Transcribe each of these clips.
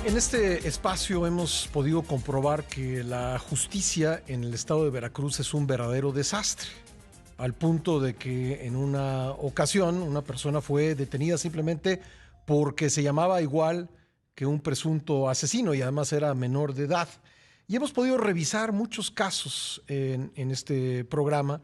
En este espacio hemos podido comprobar que la justicia en el estado de Veracruz es un verdadero desastre, al punto de que en una ocasión una persona fue detenida simplemente porque se llamaba igual que un presunto asesino y además era menor de edad. Y hemos podido revisar muchos casos en este programa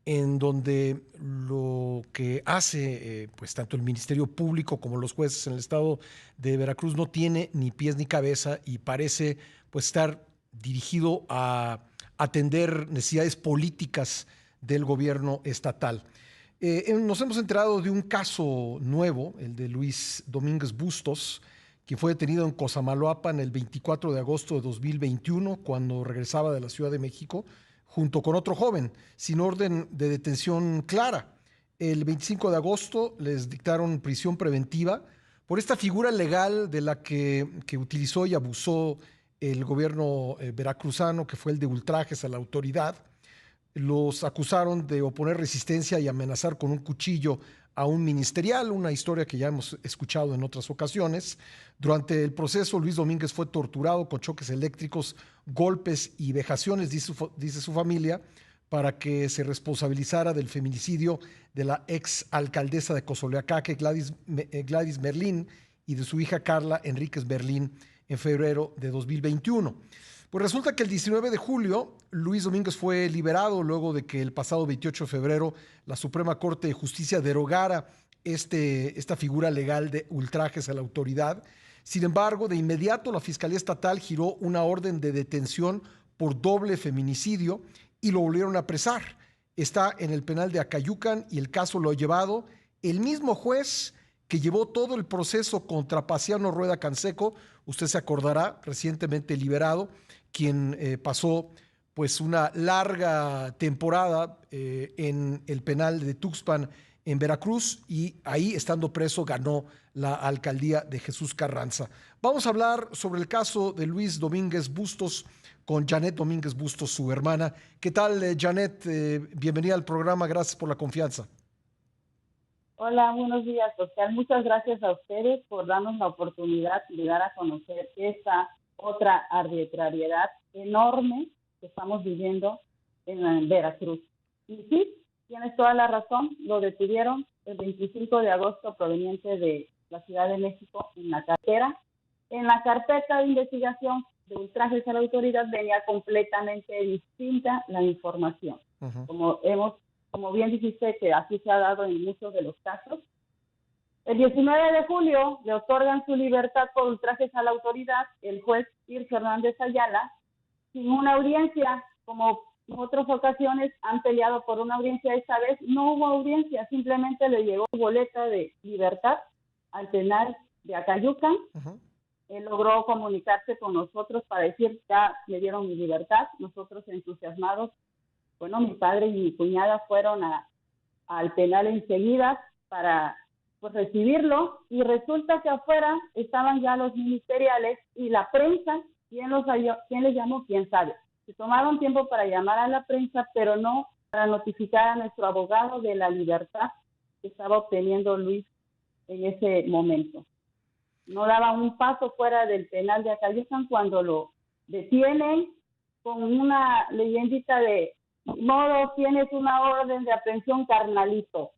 en donde lo que hace pues tanto el Ministerio Público como los jueces en el estado de Veracruz no tiene ni pies ni cabeza y parece pues estar dirigido a atender necesidades políticas del gobierno estatal. Nos hemos enterado de un caso nuevo, el de Luis Domínguez Bustos, quien fue detenido en Cosamaloapan el 24 de agosto de 2021 cuando regresaba de la Ciudad de México junto con otro joven, sin orden de detención clara. El 25 de agosto les dictaron prisión preventiva por esta figura legal de la que utilizó y abusó el gobierno veracruzano, que fue el de ultrajes a la autoridad. Los acusaron de oponer resistencia y amenazar con un cuchillo a un ministerial, una historia que ya hemos escuchado en otras ocasiones. Durante el proceso, Luis Domínguez fue torturado con choques eléctricos, golpes y vejaciones, dice su familia, para que se responsabilizara del feminicidio de la ex alcaldesa de Cozoleacaque, Gladys Merlín, y de su hija Carla Enríquez Merlín en febrero de 2021. Pues resulta que el 19 de julio Luis Domínguez fue liberado luego de que el pasado 28 de febrero la Suprema Corte de Justicia derogara esta figura legal de ultrajes a la autoridad. Sin embargo, de inmediato la Fiscalía Estatal giró una orden de detención por doble feminicidio y lo volvieron a apresar. Está en el penal de Acayucan y el caso lo ha llevado el mismo juez que llevó todo el proceso contra Paciano Rueda Canseco, usted se acordará, recientemente liberado, quien pasó pues una larga temporada en el penal de Tuxpan en Veracruz y ahí, estando preso, ganó la alcaldía de Jesús Carranza. Vamos a hablar sobre el caso de Luis Domínguez Bustos con Janet Domínguez Bustos, su hermana. ¿Qué tal, Janet? Bienvenida al programa, gracias por la confianza. Hola, buenos días, Oscar. Muchas gracias a ustedes por darnos la oportunidad de dar a conocer esta otra arbitrariedad enorme que estamos viviendo en Veracruz. Y sí, tienes toda la razón, lo detuvieron el 25 de agosto proveniente de la Ciudad de México en la cartera. En la carpeta de investigación de ultrajes a la autoridad venía completamente distinta la información. Como bien dijiste, que así se ha dado en muchos de los casos. El 19 de julio le otorgan su libertad por ultrajes a la autoridad el juez Ircio Hernández Ayala, sin una audiencia, como en otras ocasiones han peleado por una audiencia. Esta vez no hubo audiencia, simplemente le llegó boleta de libertad al penal de Acayucan. Él logró comunicarse con nosotros para decir, ya me dieron mi libertad. Nosotros entusiasmados, bueno, mi padre y mi cuñada fueron al penal enseguida para pues recibirlo, y resulta que afuera estaban ya los ministeriales y la prensa. ¿Quién les llamó? ¿Quién sabe? Se tomaron tiempo para llamar a la prensa, pero no para notificar a nuestro abogado de la libertad que estaba obteniendo Luis en ese momento. No daba un paso fuera del penal de Acayucan cuando lo detienen con una leyendita de modo, tienes una orden de aprehensión, carnalito,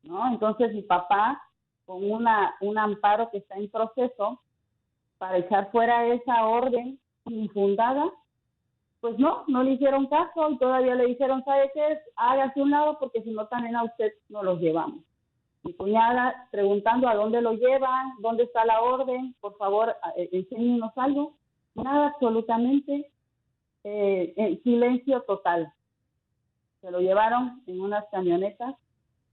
¿no? Entonces mi papá, con un amparo que está en proceso para echar fuera esa orden infundada, pues no le hicieron caso y todavía le dijeron, ¿sabe qué? Hágase un lado porque si no también a usted no los llevamos. Mi cuñada preguntando a dónde lo llevan, dónde está la orden, por favor, enséñenos algo. Nada, absolutamente, en silencio total. Se lo llevaron en unas camionetas,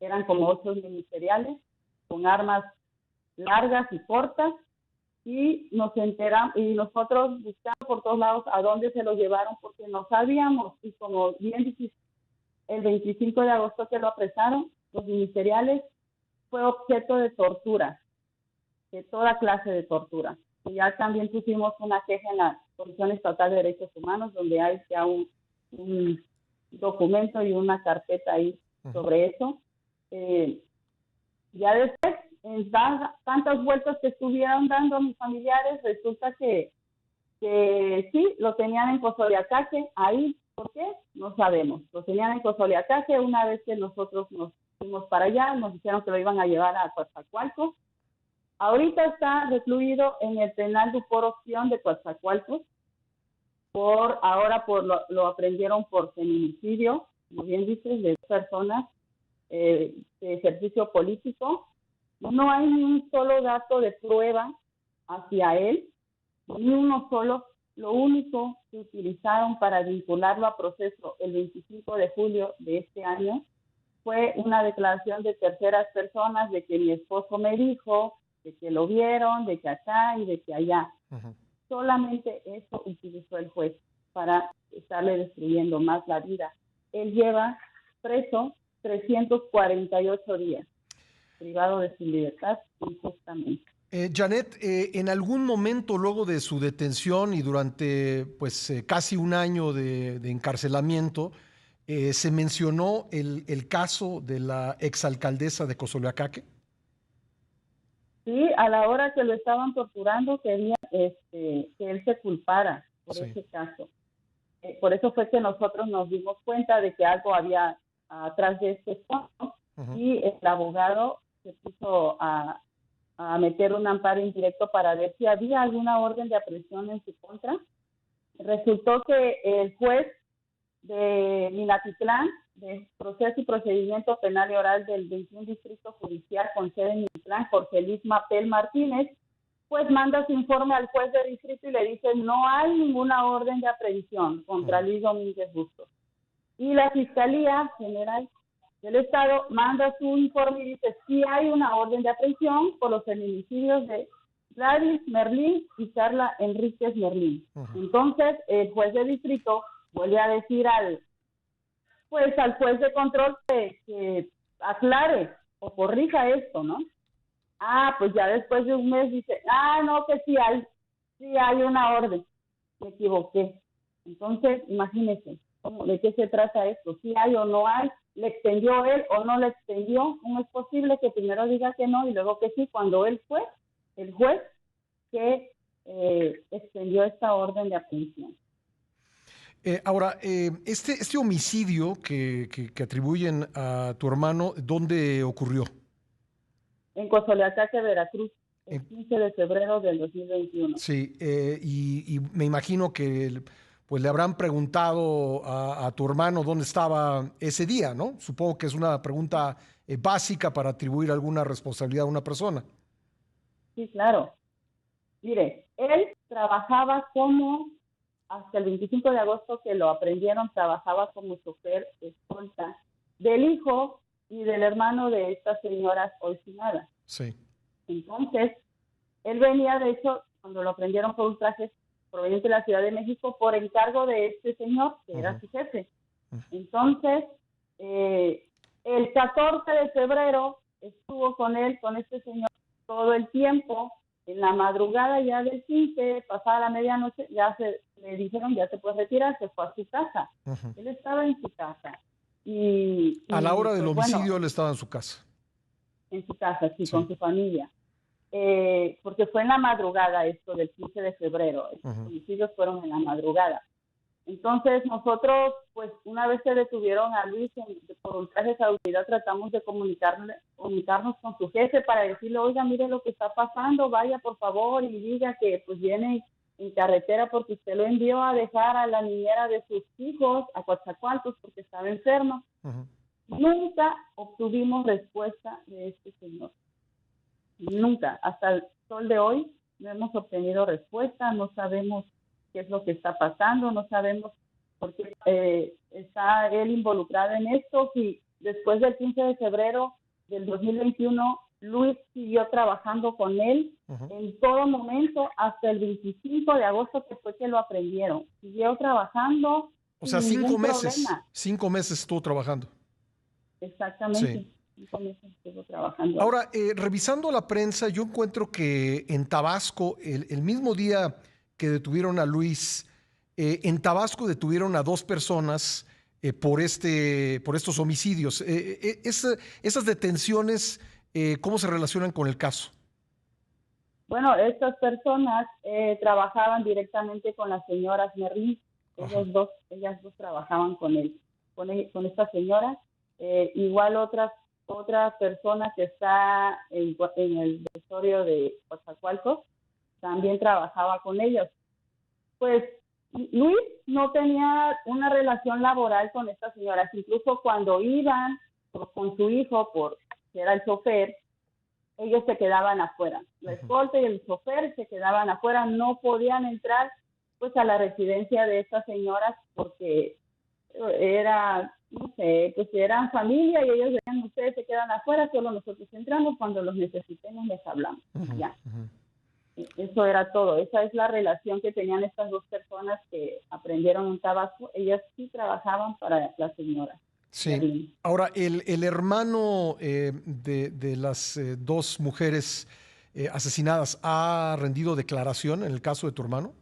eran como 8 ministeriales, con armas largas y cortas, y nos enteramos, y nosotros buscamos por todos lados a dónde se lo llevaron, porque no sabíamos. Y como bien dijiste, el 25 de agosto que lo apresaron, los ministeriales, fue objeto de tortura, de toda clase de tortura. Y ya también pusimos una queja en la Comisión Estatal de Derechos Humanos, donde hay ya un documento y una carpeta ahí sobre eso. Ya después tantas vueltas que estuvieron dando mis familiares, resulta que sí, lo tenían en Cozoleacaque, ahí, ¿por qué? No sabemos. Lo tenían en Cozoleacaque, una vez que nosotros nos fuimos para allá, nos dijeron que lo iban a llevar a Coatzacoalcos. Ahorita está recluido en el penal de por opción de Coatzacoalcos, lo aprendieron por feminicidio, como bien dices, de personas de ejercicio político. No hay ni un solo dato de prueba hacia él, ni uno solo. Lo único que utilizaron para vincularlo a proceso el 25 de julio de este año fue una declaración de terceras personas de que mi esposo me dijo, de que lo vieron, de que acá y de que allá. Uh-huh. Solamente eso utilizó el juez para estarle destruyendo más la vida. Él lleva preso 348 días, privado de su libertad injustamente. Janet, en algún momento luego de su detención y durante casi un año de encarcelamiento, ¿se mencionó el caso de la exalcaldesa de Cozoleacaque? Sí, a la hora que lo estaban torturando querían que él se culpara por ese caso. Por eso fue que nosotros nos dimos cuenta de que algo había atrás de este caso. Uh-huh. Y el abogado se puso a meter un amparo indirecto para ver si había alguna orden de aprehensión en su contra. Resultó que el juez de Minatitlán, de Proceso y Procedimiento Penal y Oral del 21 Distrito Judicial con sede en Minatitlán, Jorge Luis Mapel Martínez, pues manda su informe al juez de distrito y le dice no hay ninguna orden de aprehensión contra Luis Domínguez Bustos. Y la Fiscalía General del Estado manda su informe y dice sí hay una orden de aprehensión por los feminicidios de Gladys Merlín y Carla Enríquez Merlín. Uh-huh. Entonces el juez de distrito vuelve a decir al juez de control que aclare o corrija esto, ¿no? Pues ya después de un mes dice, no, que sí hay una orden. Me equivoqué. Entonces, imagínense, ¿de qué se trata esto? ¿Sí hay o no hay? ¿Le extendió él o no le extendió? No es posible que primero diga que no y luego que sí, cuando él fue el juez que extendió esta orden de aprehensión. Ahora, este homicidio que atribuyen a tu hermano, ¿dónde ocurrió? En Cozoleacaque, Veracruz, el 15 de febrero del 2021. Sí, y me imagino que le habrán preguntado a tu hermano dónde estaba ese día, ¿no? Supongo que es una pregunta básica para atribuir alguna responsabilidad a una persona. Sí, claro. Mire, él trabajaba hasta el 25 de agosto que lo aprendieron, trabajaba como chofer escolta del hijo y del hermano de estas señoras hoy sin nada. Sí. Entonces, él venía, de hecho, cuando lo aprendieron por un traje proveniente de la Ciudad de México, por encargo de este señor, que era su jefe. Entonces, el 14 de febrero estuvo con este señor todo el tiempo. En la madrugada ya del 15, pasada la medianoche, le dijeron, ya se puede retirar, se fue a su casa. Uh-huh. Él estaba en su casa. A la hora del homicidio él estaba en su casa. En su casa, sí, con su familia. Porque fue en la madrugada esto del 15 de febrero. Los homicidios fueron en la madrugada. Entonces nosotros, pues una vez que detuvieron a Luis por ultraje de autoridad, tratamos de comunicarnos con su jefe para decirle, oiga, mire lo que está pasando, vaya por favor y diga que pues viene en carretera porque usted lo envió a dejar a la niñera de sus hijos a Coatzacoalcos porque estaba enfermo. Uh-huh. Nunca obtuvimos respuesta de este señor. Nunca. Hasta el sol de hoy no hemos obtenido respuesta, no sabemos qué es lo que está pasando, no sabemos por qué está él involucrado en esto. Y después del 15 de febrero del 2021, Luis siguió trabajando con él en todo momento hasta el 25 de agosto, que fue que lo aprendieron. Siguió trabajando. O sea, 5 meses. 5 meses estuvo trabajando. Exactamente. Sí. 5 meses estuvo trabajando. Ahora, revisando la prensa, yo encuentro que en Tabasco, el mismo día que detuvieron a Luis, en Tabasco detuvieron a 2 personas por estos homicidios. Esas detenciones ¿Cómo se relacionan con el caso? Bueno, estas personas trabajaban directamente con las señoras Merlí. Ajá. Ellas dos trabajaban con esta señora. Igual otra persona que está en el directorio de Coatzacoalcos también trabajaba con ellos. Pues Luis no tenía una relación laboral con estas señoras, incluso cuando iban con su hijo, que era el chofer, ellos se quedaban afuera. La escolta y el chofer se quedaban afuera, no podían entrar pues a la residencia de estas señoras porque no sé, pues eran familia y ellos decían, ustedes se quedan afuera, solo nosotros entramos, cuando los necesitemos les hablamos. Ya. Eso era todo. Esa es la relación que tenían estas dos personas que aprendieron un tabaco. Ellas sí trabajaban para la señora. Sí. Ahora, el hermano de las dos mujeres asesinadas ha rendido declaración en el caso de tu hermano.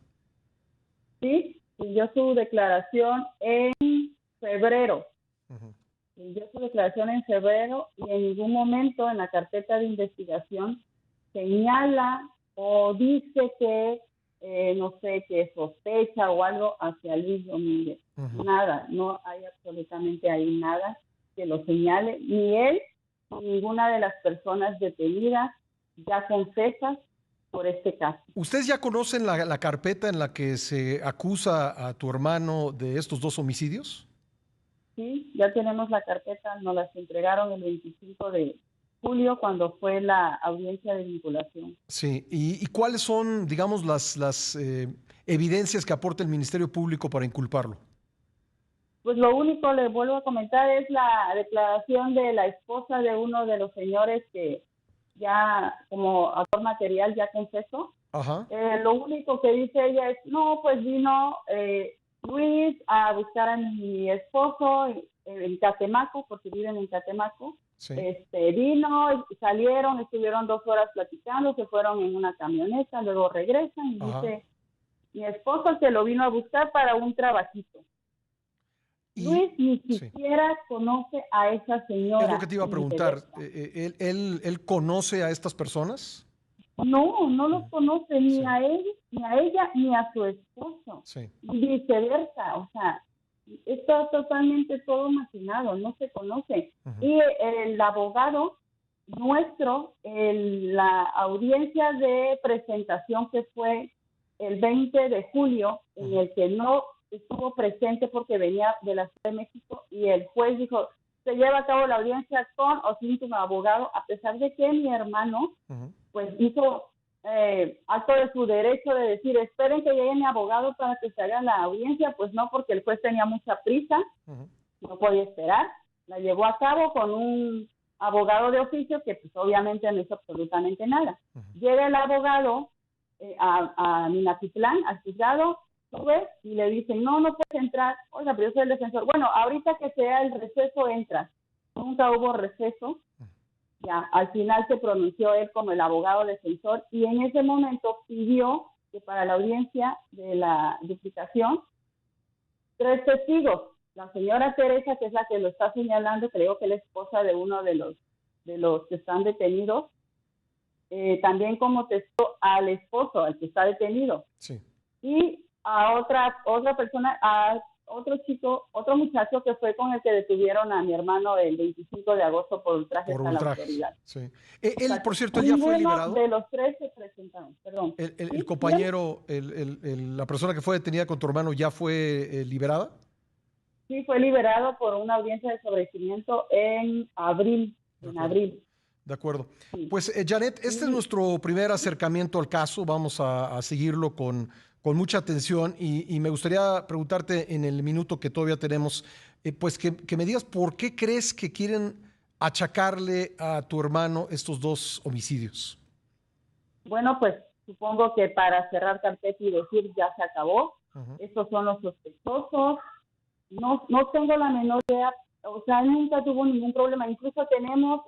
Sí, dio su declaración en febrero. Dio su declaración en febrero y en ningún momento en la carpeta de investigación señala o dice que, no sé, que sospecha o algo hacia Luis Domínguez. Nada, no hay absolutamente ahí nada que lo señale, ni él, ni ninguna de las personas detenidas ya confesas por este caso. ¿Ustedes ya conocen la carpeta en la que se acusa a tu hermano de estos dos homicidios? Sí, ya tenemos la carpeta, nos las entregaron el 25 de julio cuando fue la audiencia de vinculación. Sí, ¿y cuáles son, digamos, las evidencias que aporta el Ministerio Público para inculparlo? Pues lo único, le vuelvo a comentar, es la declaración de la esposa de uno de los señores que ya como autor material ya confesó. Ajá. Lo único que dice ella es, no, pues vino Luis a buscar a mi esposo en Catemaco, porque viven en Catemaco. Sí. Vino, salieron, estuvieron 2 horas platicando, se fueron en una camioneta, luego regresan y dice, mi esposo se lo vino a buscar para un trabajito. Luis ni siquiera conoce a esa señora. Es lo que te iba a preguntar. ¿Él conoce a estas personas? No, no los conoce ni a él, ni a ella, ni a su esposo. Y viceversa, o sea, está totalmente todo maquinado, no se conoce. Y el abogado nuestro, la audiencia de presentación que fue el 20 de julio, en el que no estuvo presente porque venía de la Ciudad de México, y el juez dijo, se lleva a cabo la audiencia con o sin tu abogado, a pesar de que mi hermano pues hizo acto de su derecho de decir, esperen que llegue mi abogado para que se haga la audiencia. Pues no, porque el juez tenía mucha prisa, no podía esperar, la llevó a cabo con un abogado de oficio que pues obviamente no hizo absolutamente nada. Llega el abogado a Minatitlán, al juzgado, sube y le dicen, no puedes entrar. Oiga, pero yo soy el defensor. Bueno, ahorita que sea el receso entra. Nunca hubo receso. Ya, al final se pronunció él como el abogado defensor y en ese momento pidió que para la audiencia de la duplicación 3 testigos. La señora Teresa, que es la que lo está señalando, creo que es la esposa de uno de los que están detenidos, también como testigo al esposo, al que está detenido. Sí. Y a otra persona, a otro muchacho que fue con el que detuvieron a mi hermano el 25 de agosto por ultrajes a la autoridad. Sí. Él, por cierto, ya fue liberado. De los 3 se presentaron, perdón. El compañero, la persona que fue detenida con tu hermano, ¿ya fue liberada? Sí, fue liberado por una audiencia de sobreseimiento en abril. De acuerdo. Sí. Pues, Janet, este es nuestro primer acercamiento al caso. Vamos a seguirlo con mucha atención y me gustaría preguntarte en el minuto que todavía tenemos, pues que me digas por qué crees que quieren achacarle a tu hermano estos 2 homicidios. Bueno, pues supongo que para cerrar carpeta y decir ya se acabó, estos son los sospechosos. No tengo la menor idea, o sea, nunca tuvo ningún problema. Incluso tenemos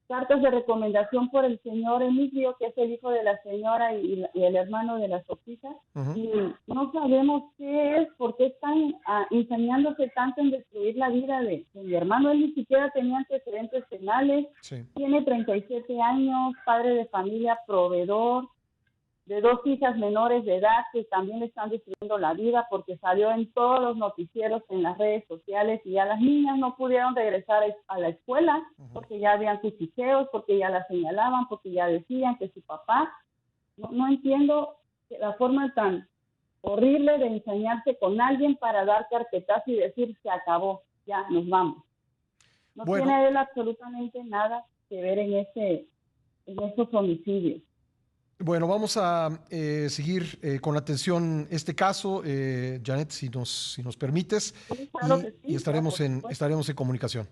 cartas de recomendación por el señor Emilio, que es el hijo de la señora y el hermano de las Sofisas, y no sabemos qué es, por qué están ensañándose tanto en destruir la vida de mi hermano. Él ni siquiera tenía antecedentes penales, tiene 37 años, padre de familia, proveedor, de 2 hijas menores de edad que también le están destruyendo la vida porque salió en todos los noticieros, en las redes sociales, y ya las niñas no pudieron regresar a la escuela porque ya habían cuchicheos, porque ya la señalaban, porque ya decían que su papá. No entiendo la forma tan horrible de ensañarse con alguien para dar carpetazo y decir se acabó, ya nos vamos. No tiene él absolutamente nada que ver en esos homicidios. Bueno, vamos a seguir con atención este caso, Janet, si nos permites, sí, claro que sí, y estaremos en comunicación.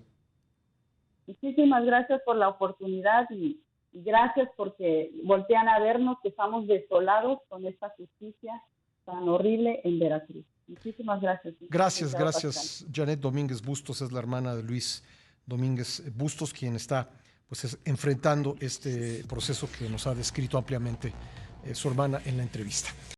Muchísimas gracias por la oportunidad y gracias porque voltean a vernos, que estamos desolados con esta justicia tan horrible en Veracruz. Muchísimas gracias. Gracias, Janet Domínguez Bustos es la hermana de Luis Domínguez Bustos, quien está enfrentando este proceso que nos ha descrito ampliamente su hermana en la entrevista.